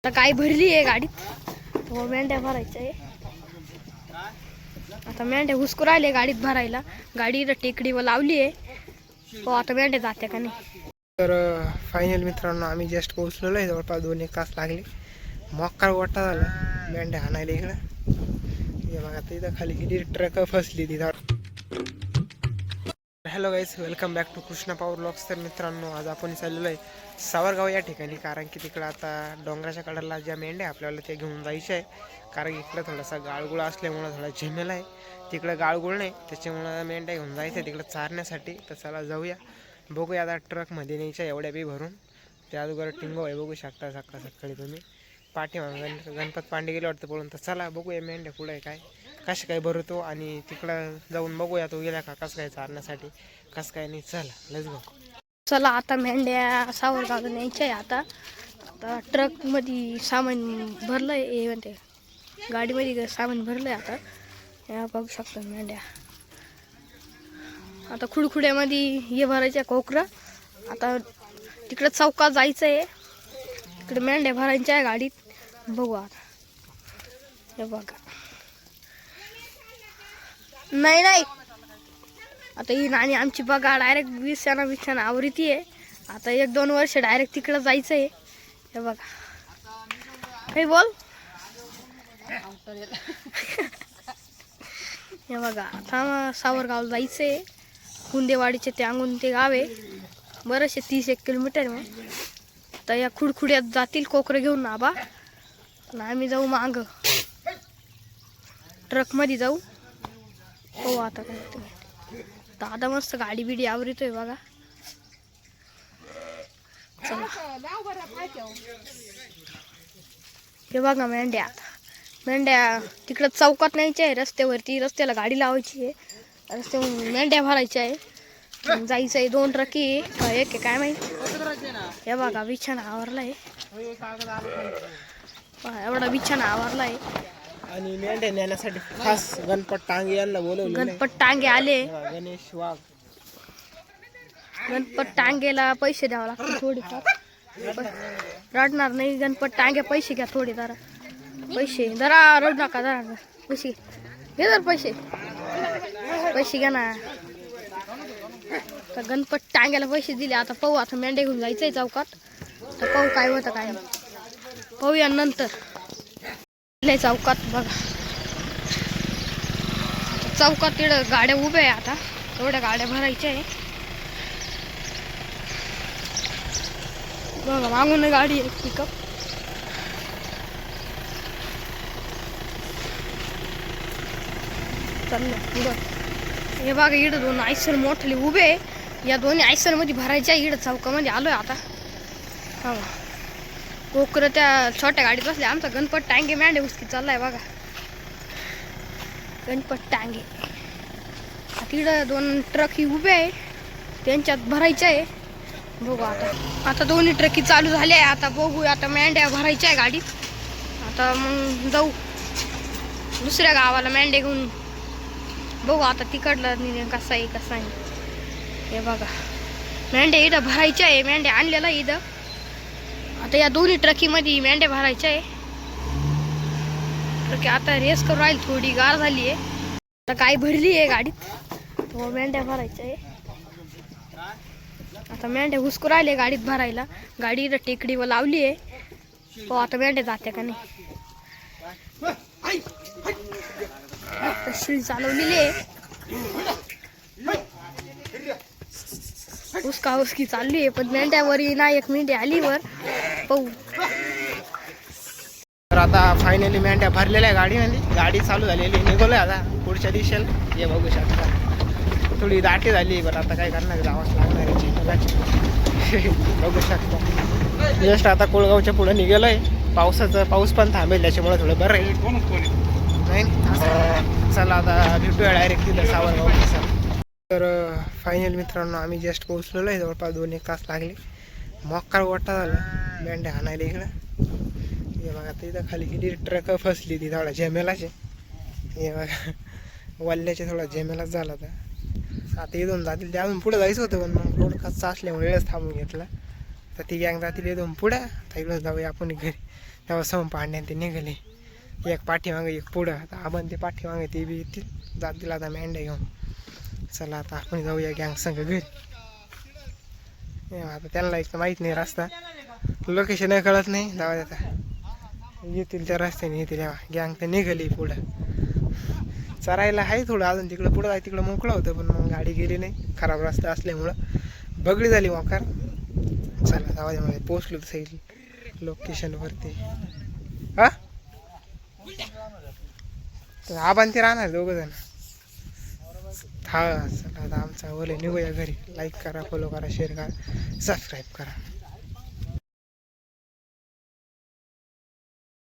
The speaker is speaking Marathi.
आता काय भरली आहे गाडीत, हो मेंढ्या भरायच्या आहे. आता मेंढ्या हुसकू राहिले गाडीत भरायला. गाडी टेकडीवर लावली आहे, हो आता मेंढ्या जाते का नाही. तर फायनल मित्रांनो आम्ही जस्ट पोहोचलेलो आहे. जवळपास 2-1 तास लागले. मोक्कार वाटा झाला मेंढ्या हाणायला इकडं. हे बघा आता इथं खाली किती ट्रक फसली तिथं. Hello guys, welcome back to Krishna power blogs. तर मित्रांनो आज आपण चाललेलो आहे सावरगाव या ठिकाणी, कारण की तिकडं आता डोंगराच्या कडेला ज्या मेंढ्या आपल्याला ते घेऊन जायचे आहे. कारण की इकडं थोडासा गाळगुळ असल्यामुळं थोडा झेमेला आहे. तिकडं गाळगुळ नाही, त्याच्यामुळं मेंढ्या घेऊन जायचं आहे तिकडं चारण्यासाठी. तर चला जाऊया, बघूया आता ट्रकमध्ये न्यायच्या एवढ्या बी भरून. त्या अगोदर टिंगो आहे बघू शकता सकाळी तुम्ही. पाठीमागं गणपत पांडे गेले वाटतं पळून. तर चला बघूया मेंढ्या पुढे आहे काय, कसं काय भरतो आणि तिकडं जाऊन बघूया तो गेला का कसं काय चारण्यासाठी, कसं काय नाही. चला लेट्स गो. चला आता मेंढ्या सावरगावला न्यायच्या आहे. आता ट्रकमध्ये सामान भरलं आहे, म्हणते गाडीमध्ये सामान भरलं आहे. आता या बघू शकता मेंढ्या. आता खुडखुड्यामध्ये हे भरायचं कोकरं. आता तिकडं चौकात जायचं आहे, तिकडे मेंढ्या भरायच्या आहे गाडीत. बघू आता, हे बघा. नाही आता ही नाणी आमची बघा डायरेक्ट 20 आवृत्ती आहे. आता 1-2 वर्ष डायरेक्ट तिकडं जायचं आहे. हे बघा, काही बोल. हे बघा आता सावरगावला जायचं आहे. कुंदेवाडीचे ते अंगून ते गाव आहे, बरेचसे 30-1 किलोमीटर आहे. तर या खुडखुड्यात जातील कोकरं घेऊन आबा, आणि आम्ही जाऊ मागं ट्रकमध्ये जाऊ. हो आता काय दादा मस्त गाडी बिडी आवरितोय बघा. चला हे बघा मेंढ्या. मेंढ्या तिकडं चौकात न्यायच्या आहे, रस्त्यावरती. रस्त्याला गाडी लावायची आहे, रस्त्यावरून मेंढ्या भरायच्या आहे. जायचं आहे 2 ट्रकी एक आहे काय माहिती. हे बघा बिछाना आवरला आहे, एवढा बिछाना आवरला आहे. आणि मेंढ्या नेण्यासाठी खास गणपत टांगे यांना बोलवलं. गणपत टांगे आले. गणेश वाघ. गणपत टांगेला पैसे द्यावे लागतील थोडीफार. रडणार नाही, गणपत टांगे पैसे घ्या थोडे. जरा पैसे जरा रडू नका, जरा पैसे घे, जरा पैसे घ्या ना. तर गणपत टांग्याला पैसे दिले. आता पाहू, आता मेंढ्या घेऊन जायचंय चौकात. तर पाहू काय होतं काय नाही, पाहूया नंतर. चौकात बघा, चौकात तिकडं गाड्या उभ्या आहे. आता एवढ्या गाड्या भरायच्या आहे बघा. मागून गाडी आहे पिकअप. चाललं पुढं. हे बघा इकडं 2 आयसर मोठले उभे आहे. या 2 आयसर मध्ये भरायच्या. इकडं चौकामध्ये आलोय आता. हा कोकरं त्या छोट्या गाडीत बसले. आमचा गणपत टांगे मेंढ्या उचकी चाललाय बघा. गणपत टांगे तिकडं 2 ट्रकी उभे आहे, त्यांच्यात भरायच्या आहे. बघू आता दोन्ही ट्रकी चालू झाल्या आहे. आता बघू, आता मेंढ्या भरायच्या आहे गाडीत. आता मग जाऊ दुसऱ्या गावाला मेंढ्या घेऊन. बघू आता तिकडलं कसं आहे. हे बघा मेंढ्या इथं भरायच्या आहे. मेंढ्या आणलेला इथं. आता या दोन्ही ट्रकीमध्ये मेंढ्या भरायच्या आहे. ट्रकी आता रेस करून राहील, थोडी गार झाली आहे. आता काय भरली आहे गाडीत, तो मेंढ्या भरायच्या आहे. आता मेंढ्या हुसकू राहिले गाडीत भरायला. गाडी इथं टेकडीवर लावली आहे, हो आता मेंढ्या जाते का नाही. शिळ चालवलेली आहे, हुसकी चालली आहे. पण मेंढ्यावरी ना एक मेंढी आली वर, पाहू. तर आता फायनली मेंढ्या भरलेल्या आहे गाडीमध्ये. गाडी चालू झालेली, निघालोय आता पुढच्या दिशेला. हे बघू शकता थोडी दाटी झाली, पण आता काय करणार, जावंच लागणार आहे. बघू शकता जस्ट आता कोळगावच्या पुढे निघालोय. पाऊस पण थांबेल, त्याच्यामुळे थोडं बरं आहे. नाही चला आता भेटूया डायरेक्ट तिथं सावरगाव. तर फायनल मित्रांनो आम्ही जस्ट पोहोचलेलो आहे. जवळपास 2-1 तास लागले. मोक्कार वाटा झाला मेंढ्या हाणायला इकडं. हे बघा तिथं खाली किती ट्रक फसली ती थोडा झेमेलाचे. हे बघा वल्ल्याचे थोडा झेमेलाच झाला होता. आता इथून जातील, ते अजून पुढे जायचं होतं, पण मग रोड कच्चा असल्यामुळे वेळच थांबून घेतला. तर ती गँग जातील इथून पुढे. तर इकडून जाऊया आपण घरी. तेव्हा सम पांड्या ते निघाले, एक पाठीमागे एक पुढं. आता आपण ते पाठीमागे ते बी येतील, जातील आता मेंढ्या घेऊन. चला आता आपण जाऊया गँग संग घरी. आता त्यांना एक तर माहीत नाही रस्ता, लोकेशन कळत नाही. जाऊ आता येतील त्या रस्त्याने येतील. गँग तर निघाली पुढं. चरायला आहे थोडं अजून तिकडं पुढं आहे, तिकडं मोकळं होतं पण मग गाडी गेली नाही, खराब रस्ता असल्यामुळं बगडी झाली वाकार. चला जाऊ पोचलो सैल लोकेशनवरती. हा तर आबान ते राहणार दोघं जण. हा चला आता आमचा ओले निघूया घरी. लाईक करा, फॉलो करा, शेअर करा, सबस्क्राईब करा.